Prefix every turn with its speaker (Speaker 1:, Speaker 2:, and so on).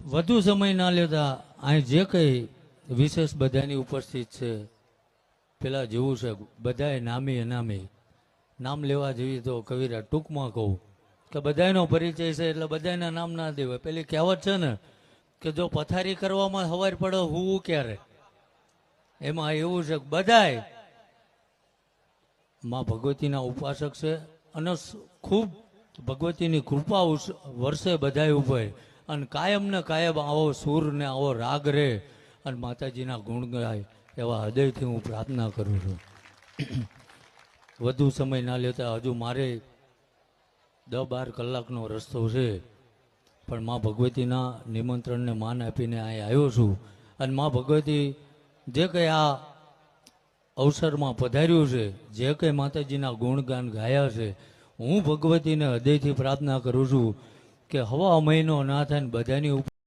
Speaker 1: વધુ સમય ના લેતા અહીં જે કંઈ વિશેષ બધાની ઉપસ્થિત છે પેલા જેવું છે બધાએ નામી અનામી નામ લેવા જોઈએ તો કવિરા ટૂંકમાં કહું કે બધાનો પરિચય છે એટલે બધાના નામ ના દેવાય. પેલી કહેવત છે ને કે જો પથારી કરવામાં સવાર પડે હું ક્યારે, એમાં એવું છે બધાય માં ભગવતીના ઉપાસક છે અને ખૂબ ભગવતીની કૃપા વર્ષે બધાય ઉપર અને કાયમ ને કાયમ આવો સૂર ને આવો રાગ રે અને માતાજીના ગુણ ગાય એવા હૃદયથી હું પ્રાર્થના કરું છું. વધુ સમય ના લેતા હજુ મારે 10-12 કલાકનો રસ્તો છે પણ માં ભગવતીના નિમંત્રણને માન આપીને અહીં આવ્યો છું અને માં ભગવતી જે કંઈ આ અવસરમાં પધાર્યું છે જે કંઈ માતાજીના ગુણગાન ગાયા છે હું ભગવતીને હૃદયથી પ્રાર્થના કરું છું કે હવા મહિનો ના થાય ને બધાની